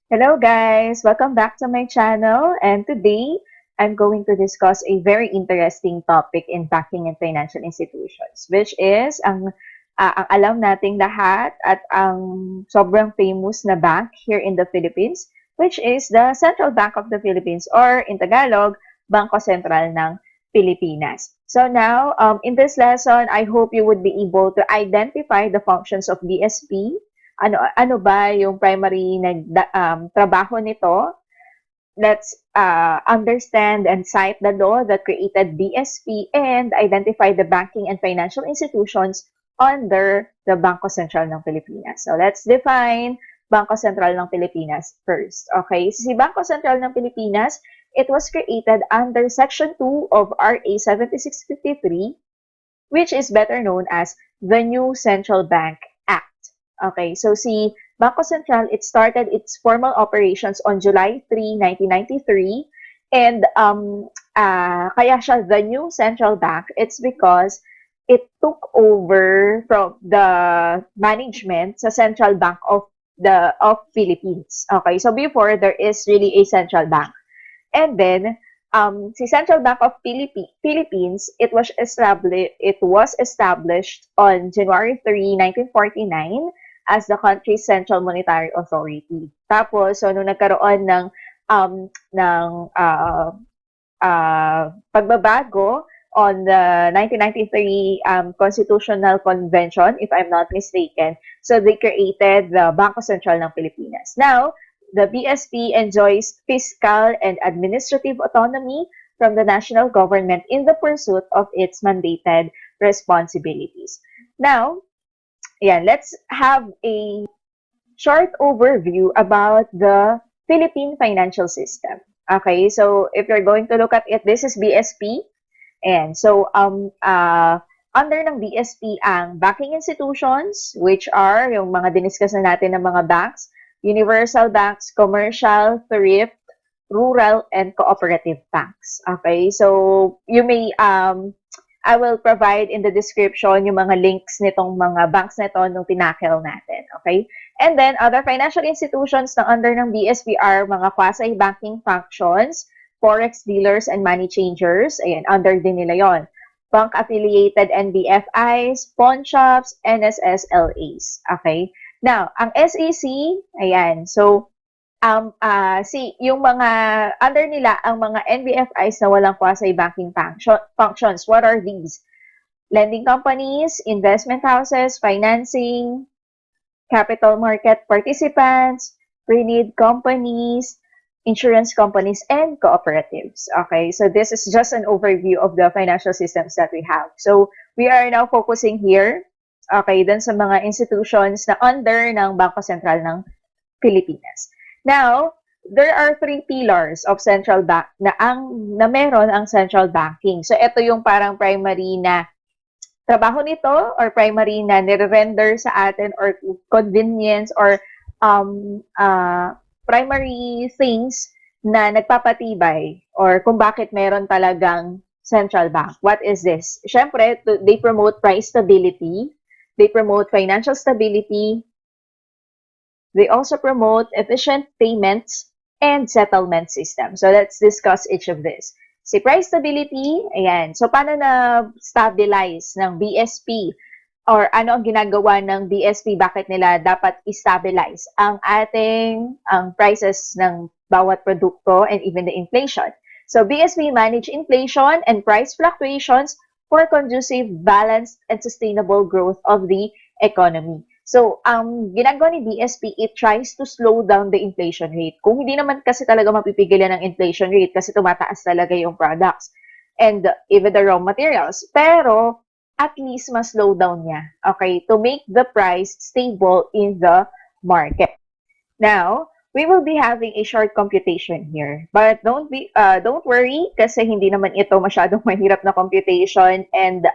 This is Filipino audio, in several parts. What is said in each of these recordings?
Hello guys, welcome back to my channel, and today I'm going to discuss a very interesting topic in banking and financial institutions, which is ang alam nating lahat at ang sobrang famous na bank here in the Philippines, which is the Central Bank of the Philippines, or in Tagalog, Bangko Sentral ng Pilipinas. So now, in this lesson, I hope you would be able to identify the functions of BSP. Ano ba yung primary trabaho nito? Let's understand and cite the law that created BSP and identify the banking and financial institutions under the Bangko Sentral ng Pilipinas. So let's define Bangko Sentral ng Pilipinas first. Okay, si Bangko Sentral ng Pilipinas, it was created under Section 2 of RA 7653, which is better known as the New Central Bank Act. Okay, so si Bangko Sentral, it started its formal operations on July 3, 1993. And kaya siya the New Central Bank, it's because it took over from the management sa Central Bank of Philippines. Okay, so before there is really a central bank. And then, si Central Bank of Philippines, it was established on January 3, 1949 as the country's central monetary authority. Tapos, so nung nagkaroon ng pagbabago on the 1993 Constitutional Convention, if I'm not mistaken, so they created the Bangko Sentral ng Pilipinas. Now, the BSP enjoys fiscal and administrative autonomy from the national government in the pursuit of its mandated responsibilities. Now, let's have a short overview about the Philippine financial system. Okay, so if you're going to look at it, this is BSP. And so, under ng BSP ang banking institutions, which are yung mga diniscuss na natin ng mga banks, universal banks, commercial, thrift, rural, and cooperative banks. Okay, so you may, I will provide in the description yung mga links nitong mga banks nito nung tinakel natin. Okay, and then other financial institutions na under ng BSP are mga quasi-banking functions, forex dealers and money changers. Ayan, under din nila yon. Bank-affiliated NBFIs, pawn shops, NSSLAs. Okay? Now, ang SEC, ayan, so, yung mga, under nila, ang mga NBFIs na walang quasi-banking functions, what are these? Lending companies, investment houses, financing, capital market participants, pre-need companies, insurance companies, and cooperatives. Okay, so this is just an overview of the financial systems that we have. So we are now focusing here, okay, dun sa mga institutions na under ng Bangko Sentral ng Pilipinas. Now, there are three pillars of central bank na meron ang central banking. So ito yung parang primary na trabaho nito or primary na nire-render sa atin or convenience or primary things na nagpapatibay or kung bakit meron talagang central bank. What is this? Siyempre, they promote price stability, they promote financial stability, they also promote efficient payments and settlement system. So let's discuss each of this. Si price stability, ayan. So, paano na-stabilize ng BSP? Or ano ang ginagawa ng BSP? Bakit nila dapat i-stabilize ang prices ng bawat produkto and even the inflation? So, BSP manage inflation and price fluctuations for conducive, balanced, and sustainable growth of the economy. So, ang ginagawa ni BSP, it tries to slow down the inflation rate. Kung hindi naman kasi talaga mapipigilan ng inflation rate kasi tumataas talaga yung products and even the raw materials. Pero, at least mas-slow down niya, okay, to make the price stable in the market. Now, we will be having a short computation here. But don't worry kasi hindi naman ito masyadong mahirap na computation and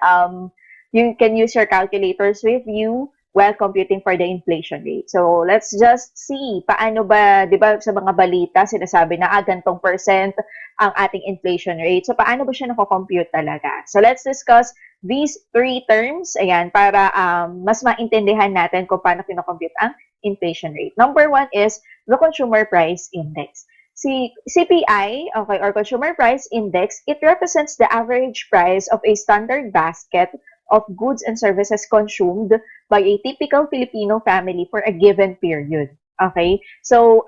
you can use your calculators with you while computing for the inflation rate. So, let's just see paano ba, 'di ba, sa mga balita sinasabi na gantong percent ang ating inflation rate. So, paano ba siya nako-compute talaga? So, let's discuss these three terms, ayan, para mas maintindihan natin kung paano kino-compute ang inflation rate. Number one is the Consumer Price Index. CPI, okay, or Consumer Price Index, it represents the average price of a standard basket of goods and services consumed by a typical Filipino family for a given period. Okay? So,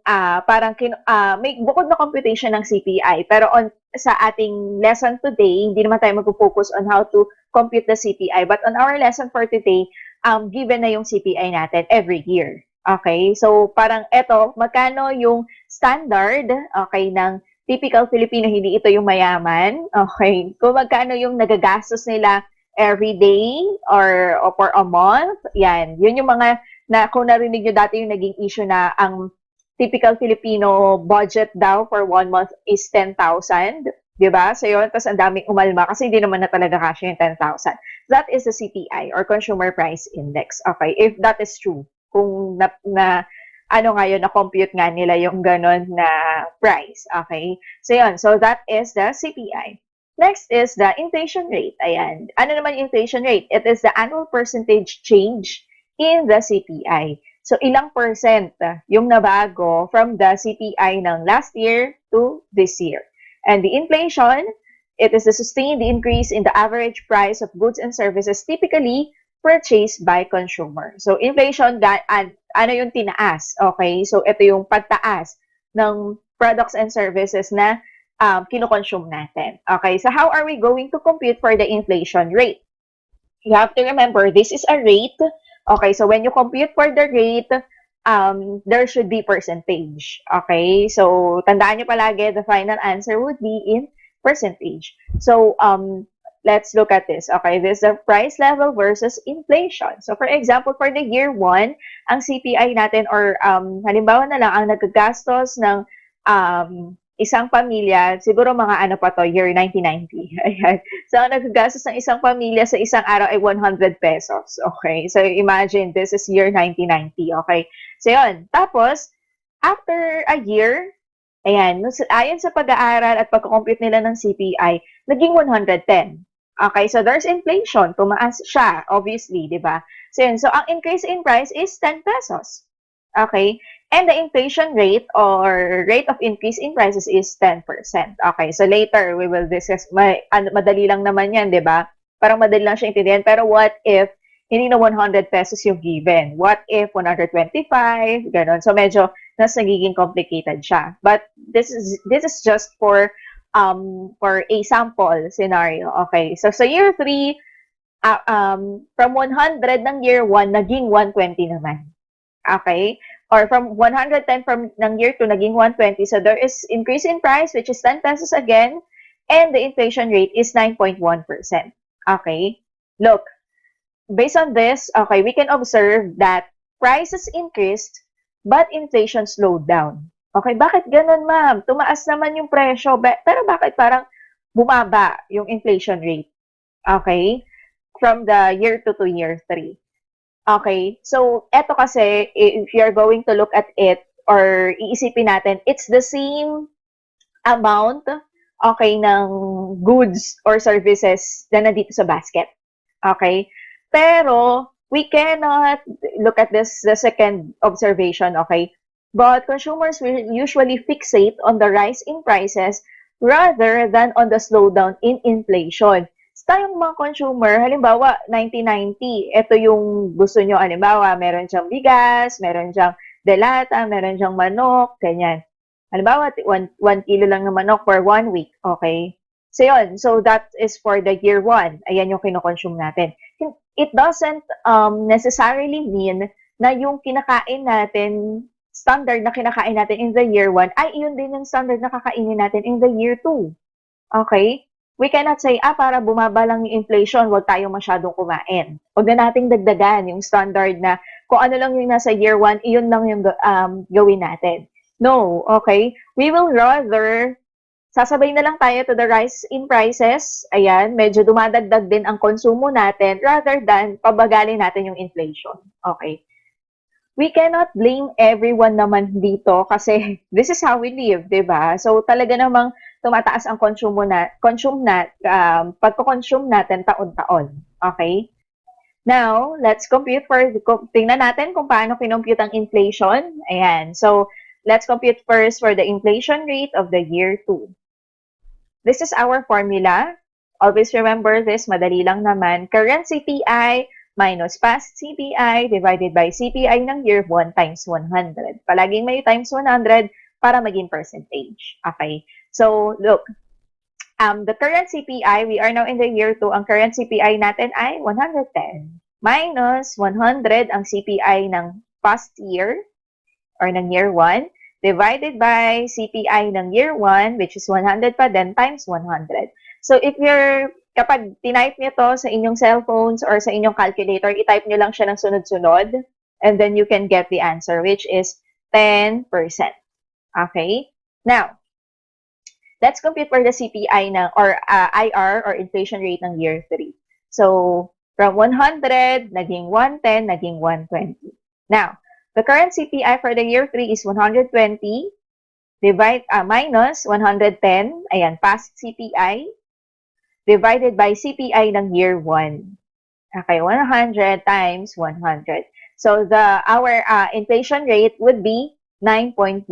parang may bukod na computation ng CPI, pero sa ating lesson today, hindi naman tayo mag-focus on how to compute the CPI. But on our lesson for today, given na yung CPI natin every year. Okay? So, parang eto, magkano yung standard, okay, ng typical Filipino, hindi ito yung mayaman. Okay? Kung magkano yung nagagastos nila every day or for a month. Yan. Yun yung mga na kung narinig nyo dati yung naging issue na ang typical Filipino budget daw for 1 month is 10,000. Diba? So yun, tapos ang daming umalma kasi hindi naman na talaga kasya yung 10,000. That is the CPI or Consumer Price Index. Okay, if that is true. Kung ano nga yun, na-compute nga nila yung ganon na price. Okay? So yun, so that is the CPI. Next is the inflation rate. Ayan. Ano naman yung inflation rate? It is the annual percentage change in the CPI. So, ilang percent yung nabago from the CPI ng last year to this year. And the inflation, it is the sustained increase in the average price of goods and services typically purchased by consumer. So, inflation, ano yung tinaas? Okay? So, ito yung pagtaas ng products and services na kinoconsume natin. Okay, so how are we going to compute for the inflation rate? You have to remember, this is a rate. Okay, so when you compute for the rate, there should be percentage. Okay, so tandaan nyo palagi, the final answer would be in percentage. So, let's look at this. Okay, this is the price level versus inflation. So, for example, for the year 1, ang CPI natin or halimbawa na lang, ang nagagastos ng isang pamilya, siguro mga ano pa to, year 1990. Ayan. So, ang nagagastos ng isang pamilya sa isang araw ay 100 pesos. Okay? So, imagine, this is year 1990. Okay? So, yun. Tapos, after a year, ayan, ayon sa pag-aaral at pag-compute nila ng CPI, naging 110. Okay? So, there's inflation. Tumaas siya, obviously, di ba? So, yun. So, ang increase in price is 10 pesos. Okay? And the inflation rate or rate of increase in prices is 10%. Okay, so later we will discuss, madali lang naman yan, di ba? Parang madali lang siya intindihan. Pero what if hindi na 100 pesos yung given? What if 125? Ganon. So medyo nagiging complicated siya. But this is just for a sample scenario. Okay, so sa year 3, from 100 ng year 1, naging 120 naman. Okay? Or from 110 from ng year 2, naging 120. So there is increase in price, which is 10 pesos again, and the inflation rate is 9.1%. Okay? Look, based on this, okay, we can observe that prices increased, but inflation slowed down. Okay, bakit ganun, ma'am? Tumaas naman yung presyo, pero bakit parang bumaba yung inflation rate? Okay? From the year 2 to year 3. Okay, so eto kasi, if you're going to look at it, or iisipin natin, it's the same amount, okay, ng goods or services na nandito sa basket. Okay? Pero, we cannot look at this, the second observation, okay? But consumers will usually fixate on the rise in prices rather than on the slowdown in inflation. Tayong mga consumer, halimbawa, 1990, ito yung gusto nyo, halimbawa, meron siyang bigas, meron siyang delata, meron siyang manok, ganyan. Halimbawa, 1 kilo lang ng manok for 1 week, okay? So, yun. So, that is for the year 1. Ayan yung kinoconsume natin. It doesn't necessarily mean na yung kinakain natin, standard na kinakain natin in the year 1, ay yun din yung standard na kakainin natin in the year 2. Okay? We cannot say, para bumaba lang yung inflation, huwag tayong masyadong kumain. Huwag na nating dagdagan yung standard na kung ano lang yung nasa year 1, iyon lang yung gawin natin. No, okay? We will rather, sasabay na lang tayo to the rise in prices. Ayan, medyo dumadagdag din ang konsumo natin rather than pabagalin natin yung inflation. Okay? We cannot blame everyone naman dito kasi this is how we live, 'di ba? So talaga namang tumataas ang pagko-consume natin taon-taon. Okay? Now, let's compute tingnan natin kung paano kinompute ang inflation. Ayan. So, let's compute first for the inflation rate of the year 2. This is our formula. Always remember this, madali lang naman. Current CPI minus past CPI divided by CPI ng year 1 times 100. Palaging may times 100 para maging percentage. Okay? So, look, the current CPI, we are now in the year 2, ang current CPI natin ay 110 minus 100 ang CPI ng past year or ng year 1 divided by CPI ng year 1 which is 100 pa din times 100. So if kapag tinype nyo to sa inyong cellphones or sa inyong calculator, itype nyo lang siya ng sunod-sunod and then you can get the answer which is 10%. Okay? Now, let's compute for the CPI or IR or inflation rate ng year 3. So, from 100, naging 110, naging 120. Now, the current CPI for the year 3 is 120 minus 110, ayan, past CPI, divided by CPI ng year 1. Okay, 100 times 100. So, our inflation rate would be 9.1%.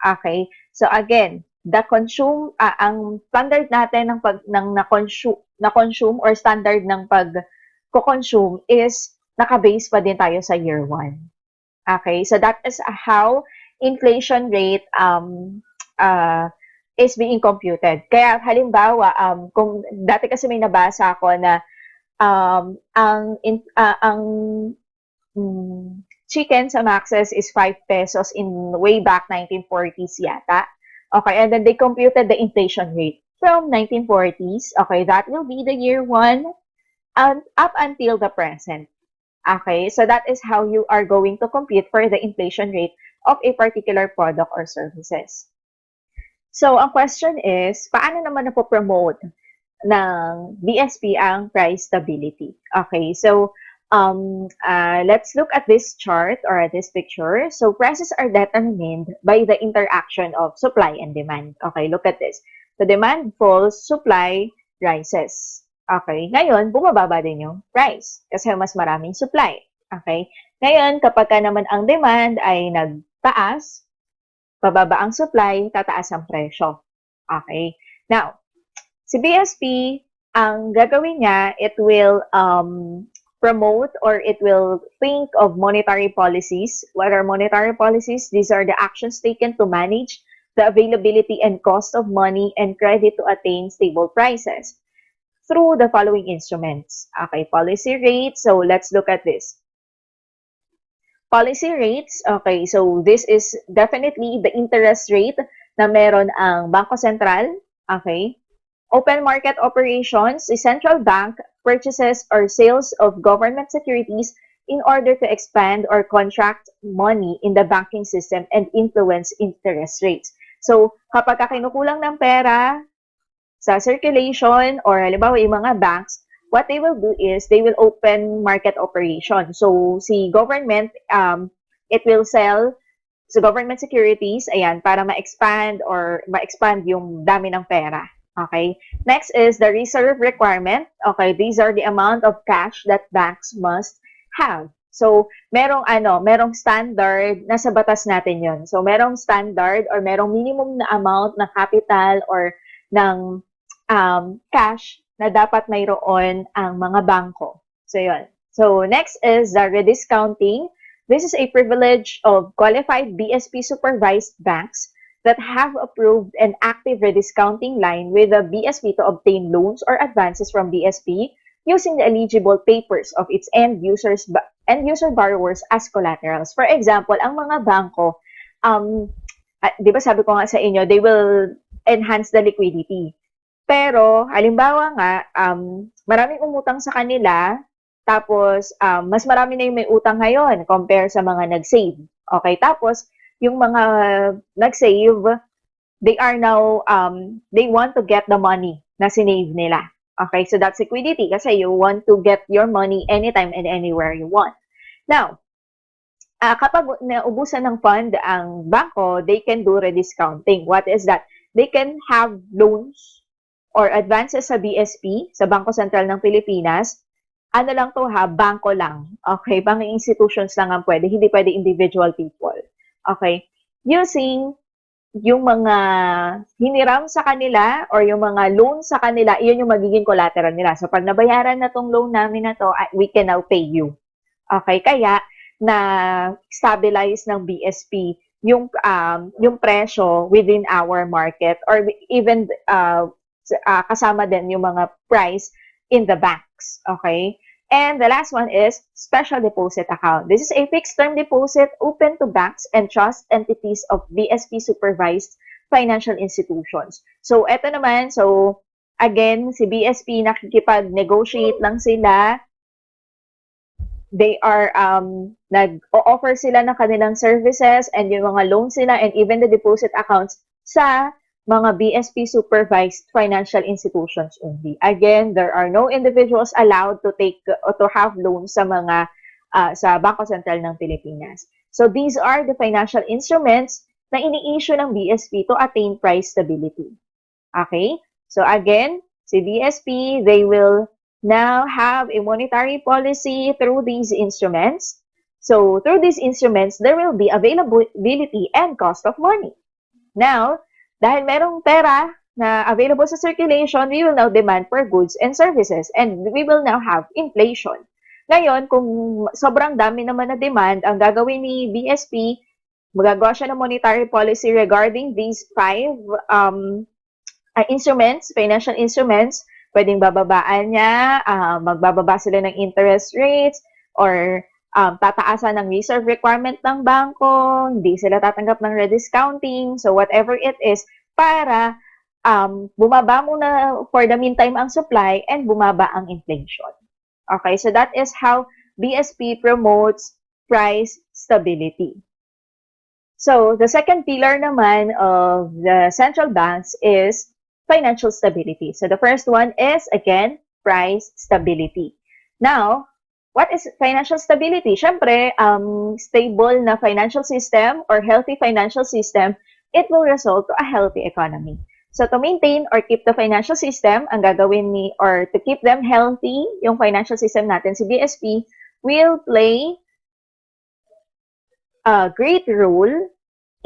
Okay? So, again, ang standard natin ng na-consume or standard ng pag-consume is naka-base pa din tayo sa year 1. Okay? So, that is how inflation rate is being computed. Kaya, halimbawa, kung dati kasi may nabasa ako na ang chicken sa Max's is 5 pesos in way back 1940s yata. Okay, and then they computed the inflation rate from 1940s. Okay, that will be the year 1 and up until the present. Okay, so that is how you are going to compute for the inflation rate of a particular product or services. So, ang question is, paano naman napopromote ng BSP ang price stability? Okay, so let's look at this chart or at this picture. So prices are determined by the interaction of supply and demand. Okay, look at this. The demand falls, supply rises. Okay, ngayon, bumababa din yung price kasi mas maraming supply. Okay, ngayon, kapag ka naman ang demand ay nagtaas, bababa ang supply, tataas ang presyo. Okay, now, si BSP, ang gagawin niya, it will promote or it will think of monetary policies. What are monetary policies? These are the actions taken to manage the availability and cost of money and credit to attain stable prices through the following instruments. Okay, policy rates. So let's look at this. Policy rates, okay, so this is definitely the interest rate na meron ang Bangko Sentral. Okay, open market operations, the central bank purchases or sales of government securities in order to expand or contract money in the banking system and influence interest rates. So, kapag kinukulang ng pera sa circulation or halimbawa yung mga banks, what they will do is they will open market operation. So, si government, it will sell sa government securities, ayan, para ma-expand yung dami ng pera. Okay. Next is the reserve requirement. Okay, these are the amount of cash that banks must have. So, merong standard, nasa batas natin yon. So, merong standard or merong minimum na amount na capital or ng cash na dapat mayroon ang mga bangko. So, yun. So, next is the rediscounting. This is a privilege of qualified BSP-supervised banks that have approved an active rediscounting line with the BSP to obtain loans or advances from BSP using the eligible papers of its end-user borrowers as collaterals. For example, ang mga bangko, di ba sabi ko nga sa inyo, they will enhance the liquidity. Pero, halimbawa nga, maraming umutang sa kanila, tapos mas marami na yung may utang ngayon compare sa mga nag-save. Okay, tapos yung mga nag-save, they are now, they want to get the money na sinave nila. Okay, so that's liquidity kasi you want to get your money anytime and anywhere you want. Now, kapag naubusan ng fund ang bangko, they can do rediscounting. What is that? They can have loans or advances sa BSP, sa Bangko Sentral ng Pilipinas, ano lang 'to ha, bangko lang, okay? Banking institutions lang ang puwede, hindi puwede individual people, okay? Using yung mga hiniram sa kanila or yung mga loan sa kanila, iyon yung magiging collateral nila. So 'pag nabayaran na 'tong loan namin na 'to, we can now pay you. Okay, kaya na-stabilize ng BSP yung presyo within our market or even kasama din yung mga price in the banks. Okay? And the last one is special deposit account. This is a fixed term deposit open to banks and trust entities of BSP supervised financial institutions. So, eto naman, so again, si BSP nakikipag-negotiate lang sila. They are nag-o-offer sila ng kanilang services and yung mga loans sila and even the deposit accounts sa mga BSP supervised financial institutions only. Again, there are no individuals allowed to take or to have loans sa mga sa Bangko Sentral ng Pilipinas. So these are the financial instruments na ini-issue ng BSP to attain price stability. Okay? So again, si BSP, they will now have a monetary policy through these instruments. So through these instruments, there will be availability and cost of money. Now, dahil merong pera na available sa circulation, we will now demand for goods and services and we will now have inflation. Ngayon, kung sobrang dami naman na demand, ang gagawin ni BSP, magagawa siya ng monetary policy regarding these five instruments, financial instruments, pwedeng bababaan niya, magbababa sila ng interest rates, or tataasan ng reserve requirement ng bangko, hindi sila tatanggap ng rediscounting, so whatever it is, para bumaba muna for the meantime ang supply and bumaba ang inflation. Okay, so that is how BSP promotes price stability. So the second pillar naman of the central banks is financial stability. So the first one is, again, price stability. Now, what is financial stability? Siyempre, stable na financial system or healthy financial system, it will result to a healthy economy. So to maintain or keep the financial system, ang gagawin ni, or to keep them healthy, yung financial system natin, si BSP, will play a great role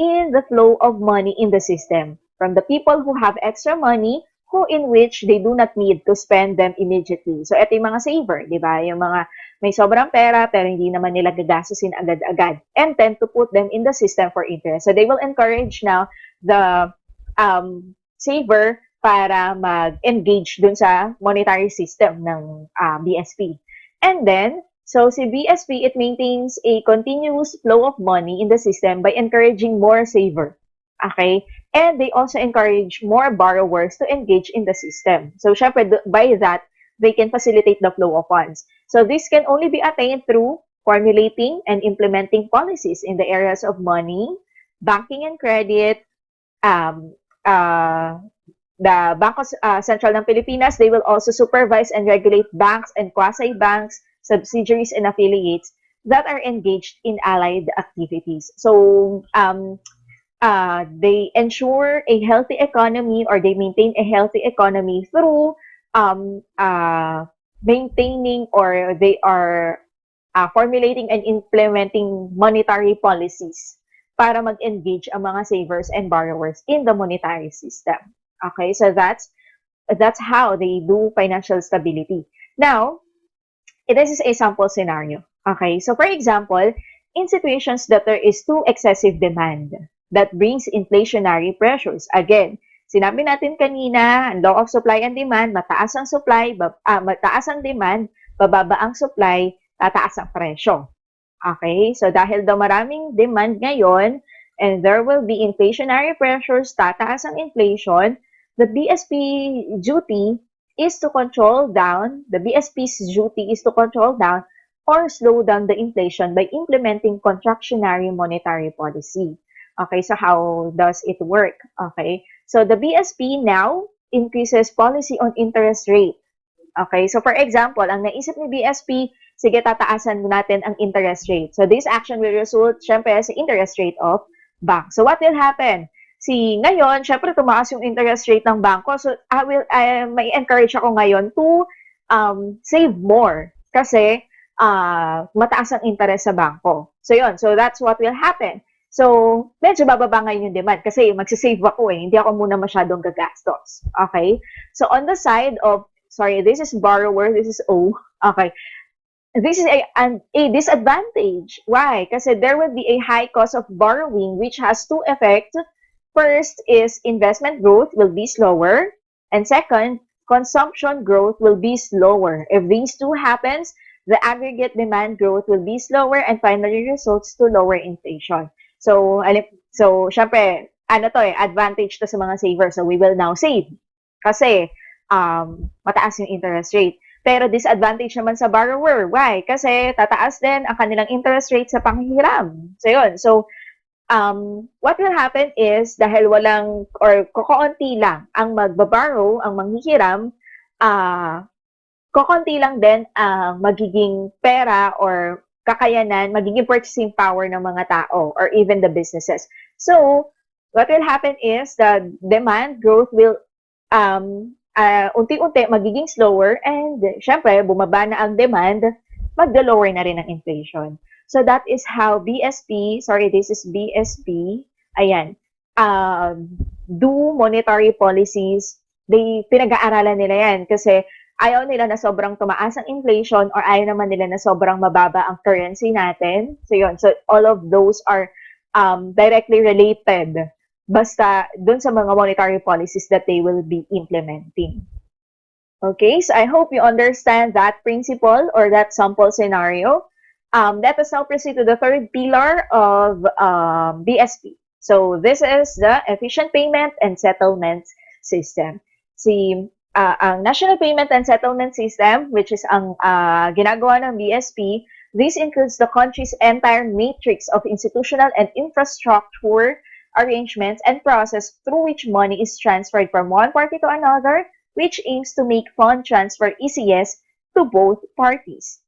in the flow of money in the system from the people who have extra money who in which they do not need to spend them immediately. So, ito yung mga saver, di ba? Yung mga may sobrang pera pero hindi naman nila gagastusin agad-agad and tend to put them in the system for interest. So, they will encourage now the saver para mag-engage dun sa monetary system ng BSP. And then, so si BSP, it maintains a continuous flow of money in the system by encouraging more saver. Okay? And they also encourage more borrowers to engage in the system. So, syempre, by that, they can facilitate the flow of funds. So, this can only be attained through formulating and implementing policies in the areas of money, banking and credit, the Bangko Sentral ng Pilipinas, they will also supervise and regulate banks and quasi-banks, subsidiaries, and affiliates that are engaged in allied activities. So, they ensure a healthy economy or they maintain a healthy economy through maintaining or they are formulating and implementing monetary policies para mag-engage ang mga savers and borrowers in the monetary system. Okay, so that's how they do financial stability. Now, this is a sample scenario. Okay, so for example, in situations that there is too excessive demand that brings inflationary pressures. Again, sinabi natin kanina, law of supply and demand, mataas ang supply, mataas ang demand, bababa ang supply, tataas ang presyo. Okay, so dahil daw maraming demand ngayon and there will be inflationary pressures, tataas ang inflation, the BSP's duty is to control down or slow down the inflation by implementing contractionary monetary policy. Okay, so how does it work? Okay, so the BSP now increases policy on interest rate. Okay, so for example, ang naisip ni BSP, sige, tataasan natin ang interest rate. So this action will result, syempre, sa interest rate of bank. So what will happen? Ngayon, syempre, tumaas yung interest rate ng bangko. So may encourage ako ngayon to save more. Kasi mataas ang interest sa bangko. So yun, so that's what will happen. So, medyo bababa ngayon yung demand kasi magsisave ako eh. Hindi ako muna masyadong gagastos. Okay? So, on the side of, sorry, this is borrower, this is O. Okay. This is a disadvantage. Why? Kasi there will be a high cost of borrowing which has two effects. First is investment growth will be slower. And second, consumption growth will be slower. If these two happens, the aggregate demand growth will be slower and finally results to lower inflation. So, syempre, ano to eh, advantage to sa mga savers. So, we will now save. Kasi, mataas yung interest rate. Pero disadvantage naman sa borrower. Why? Kasi tataas din ang kanilang interest rate sa panghihiram. So, yun. So, what will happen is, dahil walang, or kokonti lang ang magbaborrow, ang manghihiram, kokonti lang din ang magiging pera or kakayanan, magiging purchasing power ng mga tao or even the businesses. So, what will happen is the demand growth will unti-unti magiging slower and syempre, bumaba na ang demand, magda-lower na rin ang inflation. So that is how BSP, sorry, this is BSP, ayan, do monetary policies. Pinag-aaralan nila yan kasi ayaw nila na sobrang tumaas ang inflation or ayaw naman nila na sobrang mababa ang currency natin. So yun, so all of those are directly related basta dun sa mga monetary policies that they will be implementing. Okay, so I hope you understand that principle or that sample scenario. Let us now proceed to the third pillar of BSP. So this is the efficient payment and settlement system. Ang National Payment and Settlement System, which is ang ginagawa ng BSP, this includes the country's entire matrix of institutional and infrastructure arrangements and process through which money is transferred from one party to another, which aims to make fund transfer easiest to both parties.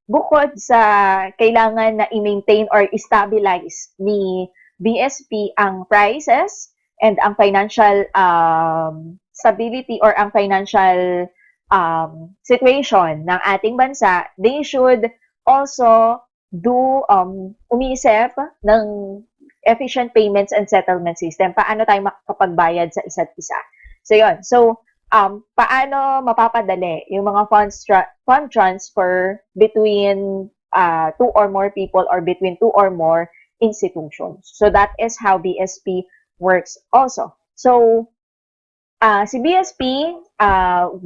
Bukod sa kailangan na i-maintain or stabilize ni BSP ang prices and ang financial stability or ang financial situation ng ating bansa, they should also do umisip ng efficient payments and settlement system. Paano tayo makakapagbayad sa isa't isa? So, yun. So, paano mapapadali yung mga fund transfer between two or more people or between two or more institutions. So, that is how BSP works also. So, si BSP,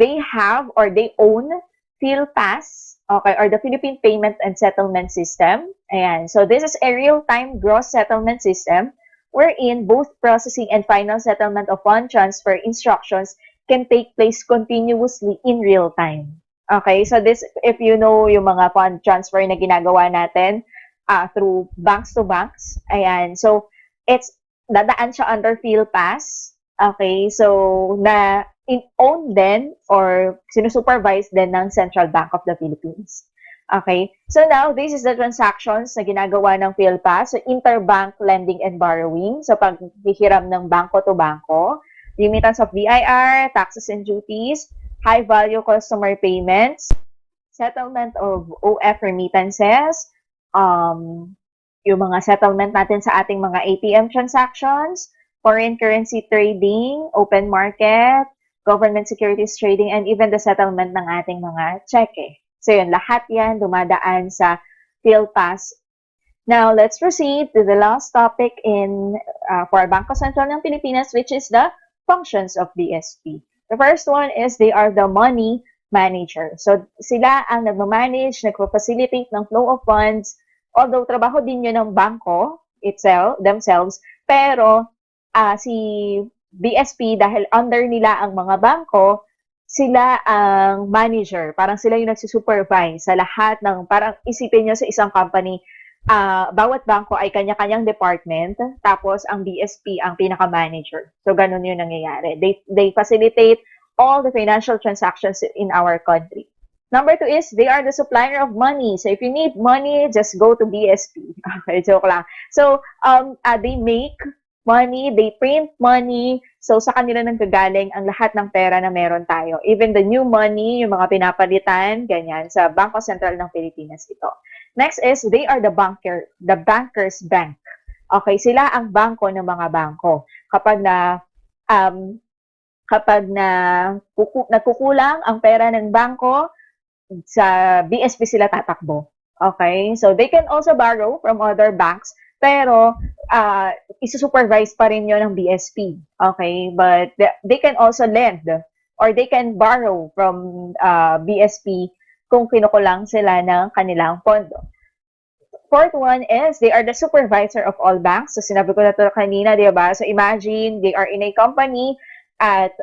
they have or they own PhilPass, okay, or the Philippine Payment and Settlement System. Ayan. So, this is a real-time gross settlement system wherein both processing and final settlement of fund transfer instructions can take place continuously in real time. Okay, so this, if you know yung mga fund transfer na ginagawa natin through banks to banks, ayan, so it's, dadaan siya under PhilPass, okay, so na owned din or sinusupervise din ng Central Bank of the Philippines. Okay, so now this is the transactions na ginagawa ng PhilPass, so interbank lending and borrowing, so paghihiram ng bangko to bangko, remittance of BIR, taxes and duties, high-value customer payments, settlement of OF remittances, yung mga settlement natin sa ating mga ATM transactions, foreign currency trading, open market, government securities trading, and even the settlement ng ating mga cheque. So yun, lahat yan dumadaan sa PhilPass. Now, let's proceed to the last topic for Bangko Sentral ng Pilipinas, which is the functions of BSP. The first one is they are the money manager. So, sila ang nagmamanage, nagpa-facilitate ng flow of funds, although trabaho din yun ng bangko themselves, pero si BSP, dahil under nila ang mga bangko, sila ang manager. Parang sila yung nagsusupervise sa lahat ng, parang isipin nyo sa isang company, bawat bangko ay kanya-kanyang department, tapos ang BSP ang pinaka-manager. So, ganun yung nangyayari. They facilitate all the financial transactions in our country. Number 2 is, they are the supplier of money. So, if you need money, just go to BSP. Okay, joke lang. So, they make money, they print money. So sa kanila nanggagaling ang lahat ng pera na meron tayo. Even the new money, yung mga pinapalitan, ganyan, sa Bangko Sentral ng Pilipinas ito. Next is, they are the banker's bank. Okay, sila ang bangko ng mga bangko. Um, kapag nagkukulang ang pera ng bangko, sa BSP sila tatakbo. Okay? So, they can also borrow from other banks, pero isusupervise pa rin yun ng BSP. Okay? But they can also lend or they can borrow from BSP kung kinukulang sila ng kanilang pondo. Fourth one is they are the supervisor of all banks. So sinabi ko na ito kanina, di ba? So imagine they are in a company at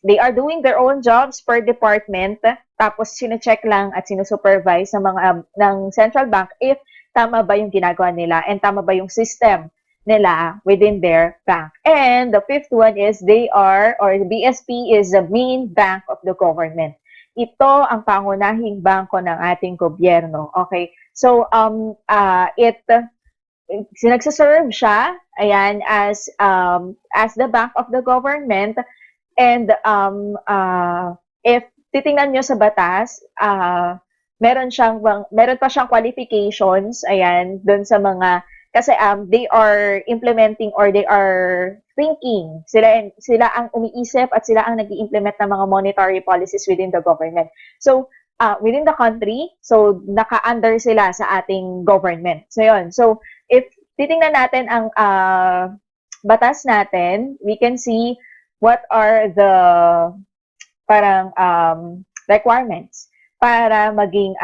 they are doing their own jobs per department. Tapos sine-check lang at sinusupervise ng mga ng central bank if tama ba yung ginagawa nila and tama ba yung system nila within their bank. And the fifth one is they are, or the BSP is the main bank of the government. Ito ang pangunahing bangko ng ating gobyerno. Okay? So, nagsaserve siya, ayan, as the bank of the government. And if titingnan nyo sa batas, meron pa siyang qualifications, ayan, doon sa mga, kasi they are implementing or they are thinking, sila ang umiisip at sila ang nag-i-implement ng mga monetary policies within the government. So, within the country, so naka-under sila sa ating government. So, yun. So, if titingnan natin ang batas natin, we can see what are the parang requirements para maging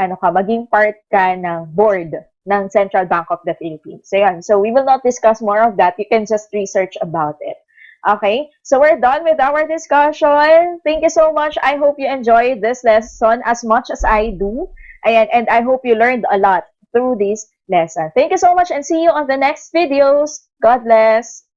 part ka ng board ng Central Bank of the Philippines. So, yan. So, we will not discuss more of that. You can just research about it. Okay, so we're done with our discussion. Thank you so much. I hope you enjoyed this lesson as much as I do. And I hope you learned a lot through this lesson. Thank you so much and see you on the next videos. God bless.